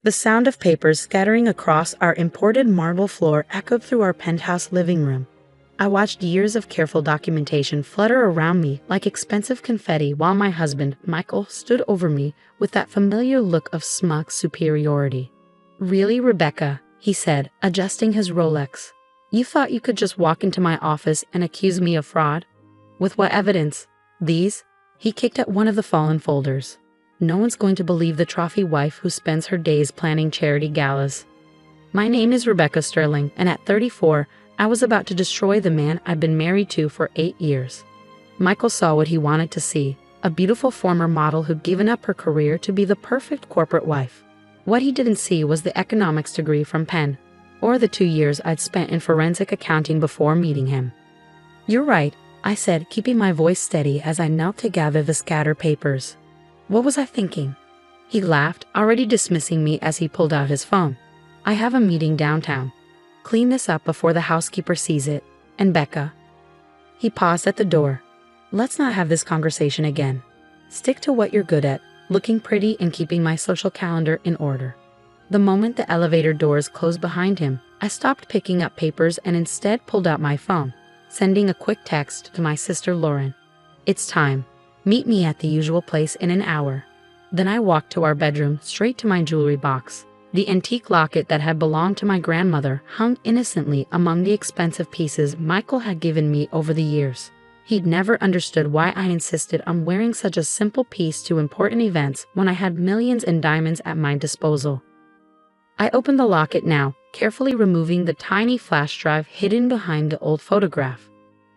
The sound of papers scattering across our imported marble floor echoed through our penthouse living room. I watched years of careful documentation flutter around me like expensive confetti while my husband, Michael, stood over me with that familiar look of smug superiority. "Really, Rebecca," he said, adjusting his Rolex. "You thought you could just walk into my office and accuse me of fraud? With what evidence? These?" He kicked at one of the fallen folders. "No one's going to believe the trophy wife who spends her days planning charity galas. My name is Rebecca Sterling, and at 34, I was about to destroy the man I'd been married to for 8 years. Michael saw what he wanted to see, a beautiful former model who'd given up her career to be the perfect corporate wife. What he didn't see was the economics degree from Penn, or the 2 years I'd spent in forensic accounting before meeting him. "You're right," I said, keeping my voice steady as I knelt to gather the scattered papers. "What was I thinking?" He laughed, already dismissing me as he pulled out his phone. "I have a meeting downtown. Clean this up before the housekeeper sees it. And Becca." He paused at the door. "Let's not have this conversation again. Stick to what you're good at, looking pretty and keeping my social calendar in order." The moment the elevator doors closed behind him, I stopped picking up papers and instead pulled out my phone, sending a quick text to my sister Lauren. "It's time. Meet me at the usual place in an hour." Then I walked to our bedroom, straight to my jewelry box. The antique locket that had belonged to my grandmother hung innocently among the expensive pieces Michael had given me over the years. He'd never understood why I insisted on wearing such a simple piece to important events when I had millions in diamonds at my disposal. I opened the locket now, carefully removing the tiny flash drive hidden behind the old photograph.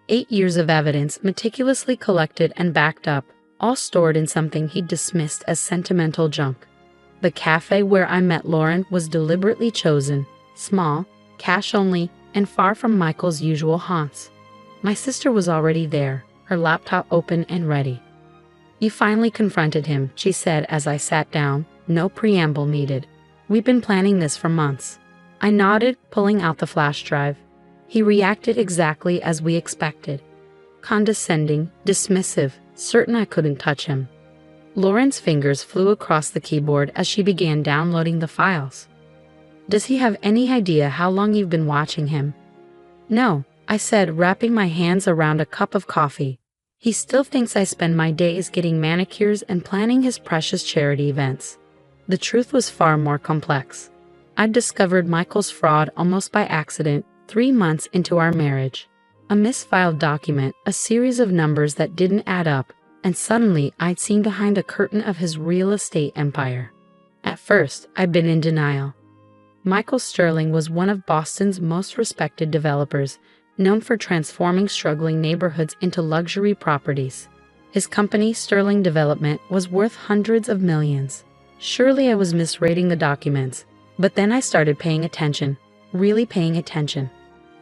8 years of evidence meticulously collected and backed up, all stored in something he'd dismissed as sentimental junk. The cafe where I met Lauren was deliberately chosen, small, cash only, and far from Michael's usual haunts. My sister was already there, her laptop open and ready. "You finally confronted him," she said as I sat down, no preamble needed. "We've been planning this for months." I nodded, pulling out the flash drive. He reacted exactly as we expected. Condescending, dismissive, certain I couldn't touch him. Lauren's fingers flew across the keyboard as she began downloading the files. "Does he have any idea how long you've been watching him?" "No," I said, wrapping my hands around a cup of coffee. "He still thinks I spend my days getting manicures and planning his precious charity events." The truth was far more complex. I'd discovered Michael's fraud almost by accident 3 months into our marriage. A misfiled document, a series of numbers that didn't add up, and suddenly I'd seen behind a curtain of his real estate empire. At first, I'd been in denial. Michael Sterling was one of Boston's most respected developers, known for transforming struggling neighborhoods into luxury properties. His company, Sterling Development, was worth hundreds of millions. Surely I was misreading the documents, but then I started paying attention, really paying attention.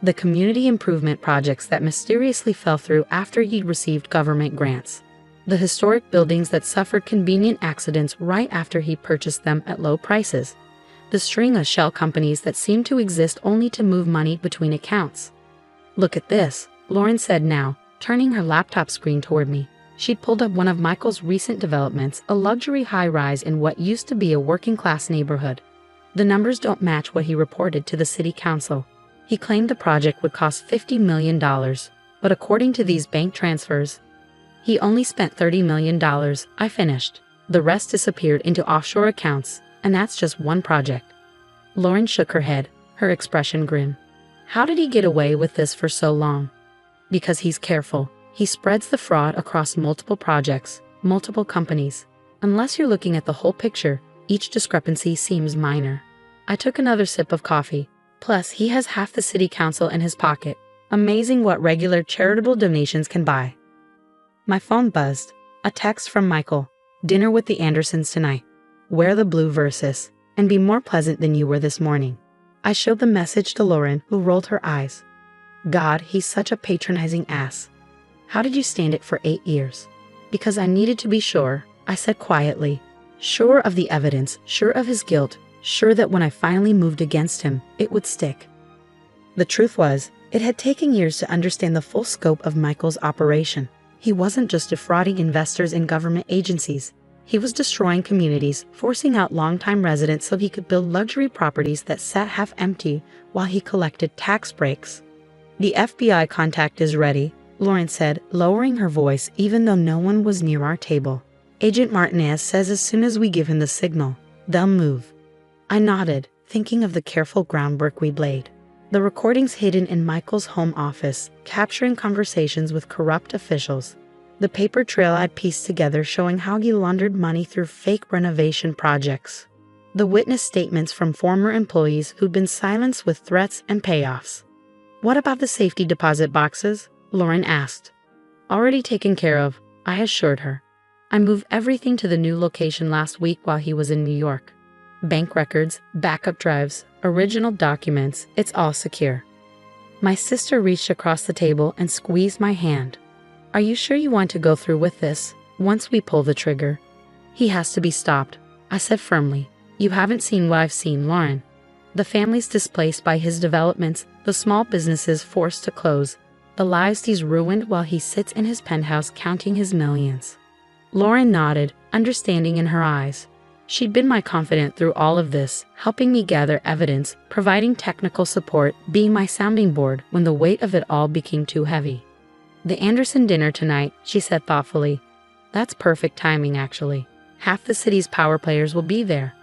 The community improvement projects that mysteriously fell through after he'd received government grants. The historic buildings that suffered convenient accidents right after he purchased them at low prices. The string of shell companies that seemed to exist only to move money between accounts. "Look at this," Lauren said now, turning her laptop screen toward me. She'd pulled up one of Michael's recent developments, a luxury high-rise in what used to be a working-class neighborhood. The numbers don't match what he reported to the city council. He claimed the project would cost $50 million, but according to these bank transfers, he only spent $30 million. I finished. The rest disappeared into offshore accounts, and that's just one project. Lauren shook her head, her expression grim. "How did he get away with this for so long?" "Because he's careful. He spreads the fraud across multiple projects, multiple companies. Unless you're looking at the whole picture, each discrepancy seems minor." I took another sip of coffee. "Plus, he has half the city council in his pocket. Amazing what regular charitable donations can buy." My phone buzzed. A text from Michael. "Dinner with the Andersons tonight. Wear the blue Versus, and be more pleasant than you were this morning." I showed the message to Lauren, who rolled her eyes. "God, he's such a patronizing ass. How did you stand it for 8 years?" "Because I needed to be sure," I said quietly. Sure of the evidence, sure of his guilt, sure that when I finally moved against him, it would stick. The truth was, it had taken years to understand the full scope of Michael's operation. He wasn't just defrauding investors and government agencies. He was destroying communities, forcing out longtime residents so he could build luxury properties that sat half empty while he collected tax breaks. "The FBI contact is ready," Lauren said, lowering her voice even though no one was near our table. "Agent Martinez says as soon as we give him the signal, they'll move." I nodded, thinking of the careful groundwork we'd laid. The recordings hidden in Michael's home office, capturing conversations with corrupt officials. The paper trail I'd pieced together showing how he laundered money through fake renovation projects. The witness statements from former employees who'd been silenced with threats and payoffs. "What about the safety deposit boxes?" Lauren asked. "Already taken care of," I assured her. "I moved everything to the new location last week while he was in New York. Bank records, backup drives, original documents, it's all secure." My sister reached across the table and squeezed my hand. "Are you sure you want to go through with this, once we pull the trigger?" "He has to be stopped," I said firmly. "You haven't seen what I've seen, Lauren. The families displaced by his developments, the small businesses forced to close, the lives he's ruined while he sits in his penthouse counting his millions." Lauren nodded, understanding in her eyes. She'd been my confidant through all of this, helping me gather evidence, providing technical support, being my sounding board when the weight of it all became too heavy. "The Anderson dinner tonight," she said thoughtfully. "That's perfect timing, actually. Half the city's power players will be there."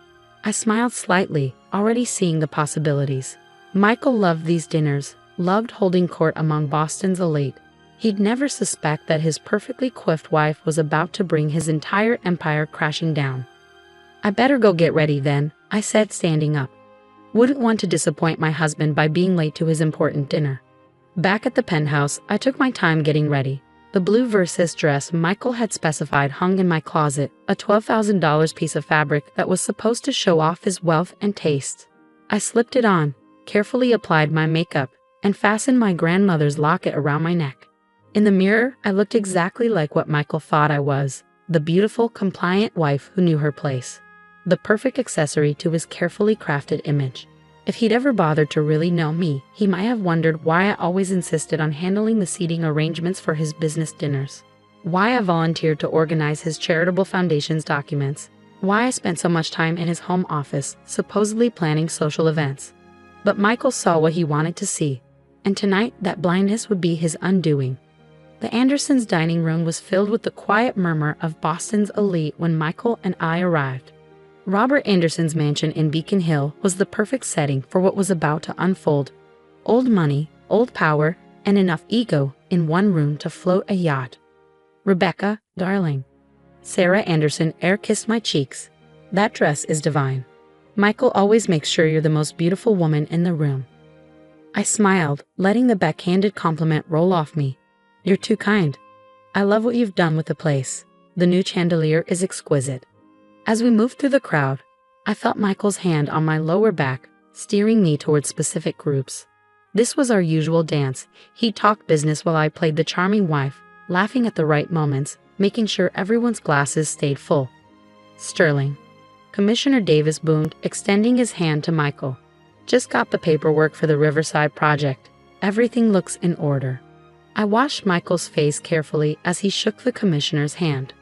I smiled slightly, already seeing the possibilities. Michael loved these dinners, loved holding court among Boston's elite. He'd never suspect that his perfectly coiffed wife was about to bring his entire empire crashing down. "I better go get ready then," I said, standing up. Wouldn't want to disappoint my husband by being late to his important dinner. Back at the penthouse, I took my time getting ready. The blue Versace dress Michael had specified hung in my closet, a $12,000 piece of fabric that was supposed to show off his wealth and taste. I slipped it on, carefully applied my makeup, and fastened my grandmother's locket around my neck. In the mirror, I looked exactly like what Michael thought I was, the beautiful, compliant wife who knew her place. The perfect accessory to his carefully crafted image. If he'd ever bothered to really know me, he might have wondered why I always insisted on handling the seating arrangements for his business dinners. Why I volunteered to organize his charitable foundation's documents. Why I spent so much time in his home office, supposedly planning social events. But Michael saw what he wanted to see, and tonight that blindness would be his undoing. The Andersons' dining room was filled with the quiet murmur of Boston's elite when Michael and I arrived. Robert Anderson's mansion in Beacon Hill was the perfect setting for what was about to unfold. Old money, old power, and enough ego in one room to float a yacht. "Rebecca, darling." Sarah Anderson air-kissed my cheeks. "That dress is divine. Michael always makes sure you're the most beautiful woman in the room." I smiled, letting the backhanded compliment roll off me. "You're too kind. I love what you've done with the place. The new chandelier is exquisite." As we moved through the crowd, I felt Michael's hand on my lower back, steering me towards specific groups. This was our usual dance. He talked business while I played the charming wife, laughing at the right moments, making sure everyone's glasses stayed full. "Sterling." Commissioner Davis boomed, extending his hand to Michael. "Just got the paperwork for the Riverside project. Everything looks in order." I watched Michael's face carefully as he shook the commissioner's hand.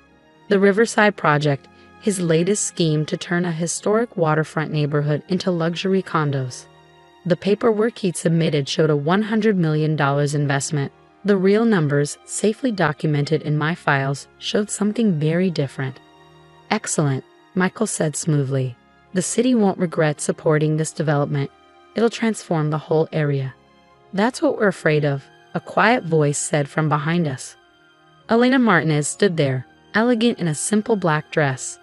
The Riverside project, his latest scheme to turn a historic waterfront neighborhood into luxury condos. The paperwork he'd submitted showed a $100 million investment. The real numbers, safely documented in my files, showed something very different. "Excellent," Michael said smoothly. "The city won't regret supporting this development. It'll transform the whole area." "That's what we're afraid of," a quiet voice said from behind us. Elena Martinez stood there, elegant in a simple black dress.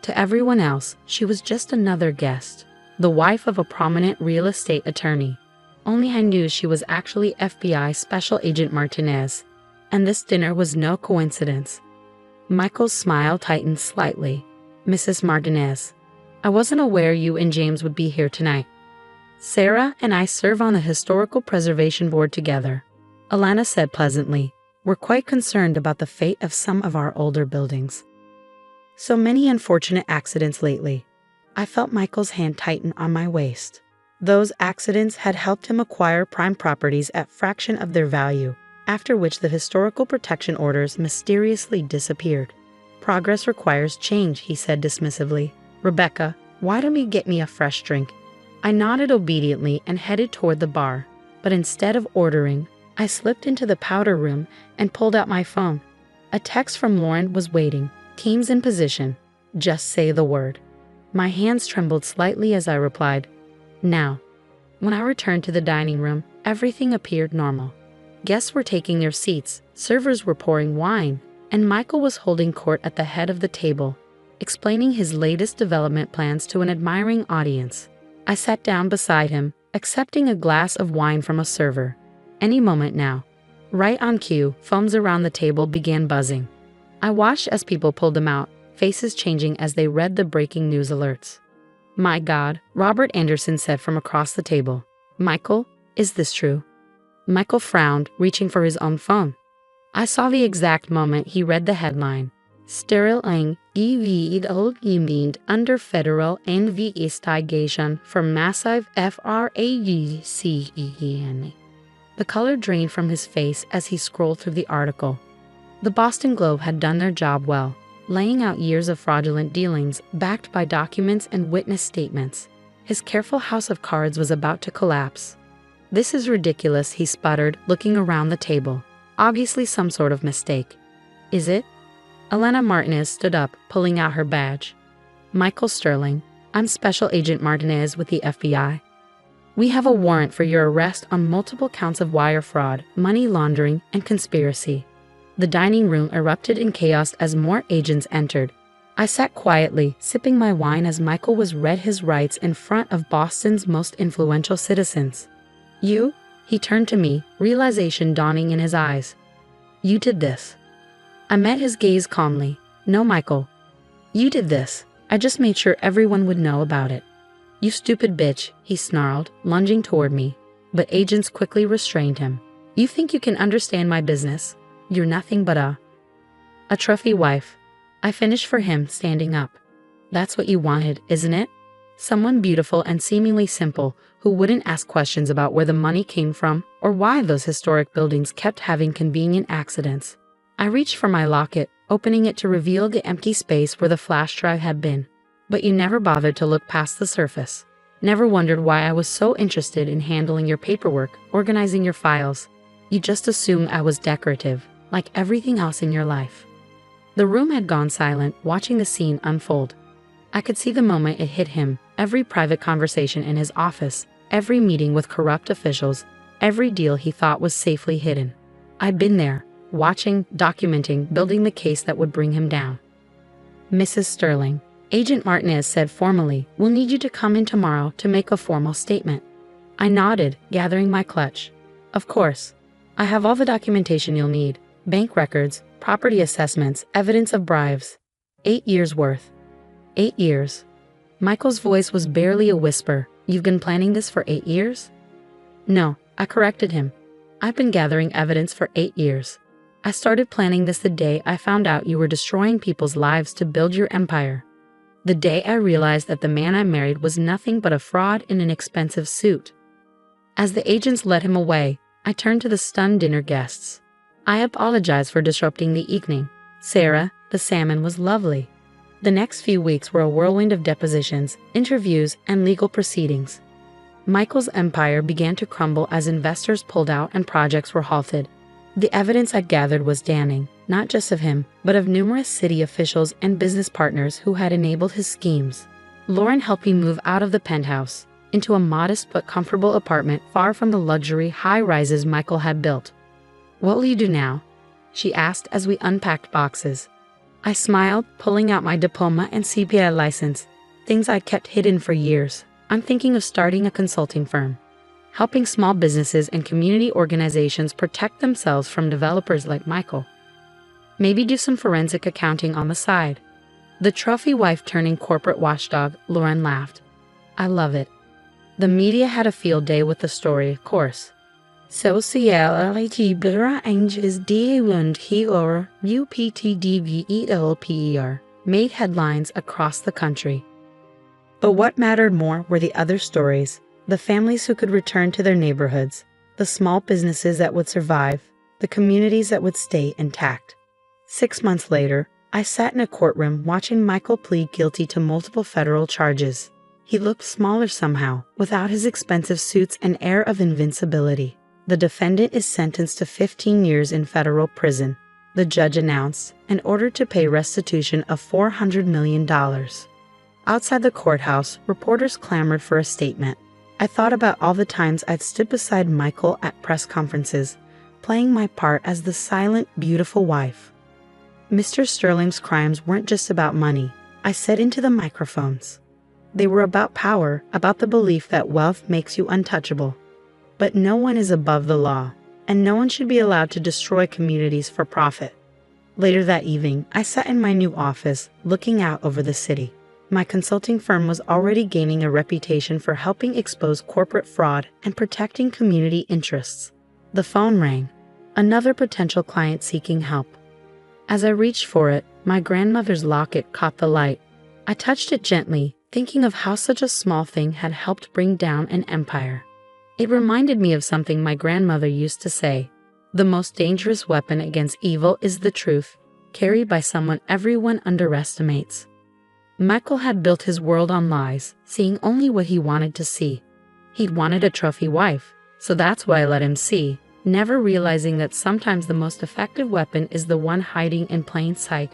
To everyone else, she was just another guest, the wife of a prominent real estate attorney. Only I knew she was actually FBI Special Agent Martinez, and this dinner was no coincidence. Michael's smile tightened slightly. "Mrs. Martinez, I wasn't aware you and James would be here tonight. Sarah and I serve on the Historical Preservation Board together," Alana said pleasantly. "We're quite concerned about the fate of some of our older buildings. So many unfortunate accidents lately." I felt Michael's hand tighten on my waist. Those accidents had helped him acquire prime properties at fraction of their value, after which the historical protection orders mysteriously disappeared. Progress requires change, he said dismissively. Rebecca, why don't you get me a fresh drink? I nodded obediently and headed toward the bar. But instead of ordering, I slipped into the powder room and pulled out my phone. A text from Lauren was waiting. Teams in position. Just say the word. My hands trembled slightly as I replied, now. When I returned to the dining room, everything appeared normal. Guests were taking their seats, servers were pouring wine, and Michael was holding court at the head of the table, explaining his latest development plans to an admiring audience. I sat down beside him, accepting a glass of wine from a server. Any moment now. Right on cue, phones around the table began buzzing. I watched as people pulled them out, faces changing as they read the breaking news alerts. My God, Robert Anderson said from across the table. Michael, is this true? Michael frowned, reaching for his own phone. I saw the exact moment he read the headline. Sterling gewild under federal investigation for massive fraud. The color drained from his face as he scrolled through the article. The Boston Globe had done their job well, laying out years of fraudulent dealings backed by documents and witness statements. His careful house of cards was about to collapse. This is ridiculous, he sputtered, looking around the table. Obviously some sort of mistake. Is it? Elena Martinez stood up, pulling out her badge. Michael Sterling, I'm Special Agent Martinez with the FBI. We have a warrant for your arrest on multiple counts of wire fraud, money laundering, and conspiracy. The dining room erupted in chaos as more agents entered. I sat quietly, sipping my wine as Michael was read his rights in front of Boston's most influential citizens. You? He turned to me, realization dawning in his eyes. You did this. I met his gaze calmly. No, Michael. You did this. I just made sure everyone would know about it. You stupid bitch, he snarled, lunging toward me. But agents quickly restrained him. You think you can understand my business? You're nothing but a trophy wife. I finished for him, standing up. That's what you wanted, isn't it? Someone beautiful and seemingly simple, who wouldn't ask questions about where the money came from or why those historic buildings kept having convenient accidents. I reached for my locket, opening it to reveal the empty space where the flash drive had been. But you never bothered to look past the surface. Never wondered why I was so interested in handling your paperwork, organizing your files. You just assumed I was decorative, like everything else in your life. The room had gone silent, watching the scene unfold. I could see the moment it hit him, every private conversation in his office, every meeting with corrupt officials, every deal he thought was safely hidden. I'd been there, watching, documenting, building the case that would bring him down. Mrs. Sterling, Agent Martinez said formally, we'll need you to come in tomorrow to make a formal statement. I nodded, gathering my clutch. Of course. I have all the documentation you'll need. Bank records, property assessments, evidence of bribes. 8 years worth. 8 years. Michael's voice was barely a whisper. You've been planning this for 8 years? No, I corrected him. I've been gathering evidence for 8 years. I started planning this the day I found out you were destroying people's lives to build your empire. The day I realized that the man I married was nothing but a fraud in an expensive suit. As the agents led him away, I turned to the stunned dinner guests. I apologized for disrupting the evening. Sarah, the salmon was lovely. The next few weeks were a whirlwind of depositions, interviews, and legal proceedings. Michael's empire began to crumble as investors pulled out and projects were halted. The evidence I'd gathered was damning, not just of him, but of numerous city officials and business partners who had enabled his schemes. Lauren helped me move out of the penthouse, into a modest but comfortable apartment far from the luxury high-rises Michael had built. What will you do now? She asked as we unpacked boxes. I smiled, pulling out my diploma and CPA license, things I'd kept hidden for years. I'm thinking of starting a consulting firm, helping small businesses and community organizations protect themselves from developers like Michael. Maybe do some forensic accounting on the side. The trophy wife turning corporate watchdog, Lauren laughed. I love it. The media had a field day with the story, of course. Sociality Blura Angels und Heor UPTDVELPER made headlines across the country. But what mattered more were the other stories, the families who could return to their neighborhoods, the small businesses that would survive, the communities that would stay intact. 6 months later, I sat in a courtroom watching Michael plead guilty to multiple federal charges. He looked smaller somehow, without his expensive suits and air of invincibility. The defendant is sentenced to 15 years in federal prison, the judge announced, and ordered to pay restitution of $400 million. Outside the courthouse, reporters clamored for a statement. I thought about all the times I'd stood beside Michael at press conferences, playing my part as the silent, beautiful wife. Mr. Sterling's crimes weren't just about money, I said into the microphones. They were about power, about the belief that wealth makes you untouchable. But no one is above the law, and no one should be allowed to destroy communities for profit. Later that evening, I sat in my new office, looking out over the city. My consulting firm was already gaining a reputation for helping expose corporate fraud and protecting community interests. The phone rang. Another potential client seeking help. As I reached for it, my grandmother's locket caught the light. I touched it gently, thinking of how such a small thing had helped bring down an empire. It reminded me of something my grandmother used to say. The most dangerous weapon against evil is the truth, carried by someone everyone underestimates. Michael had built his world on lies, seeing only what he wanted to see. He'd wanted a trophy wife, so that's why I let him see, never realizing that sometimes the most effective weapon is the one hiding in plain sight.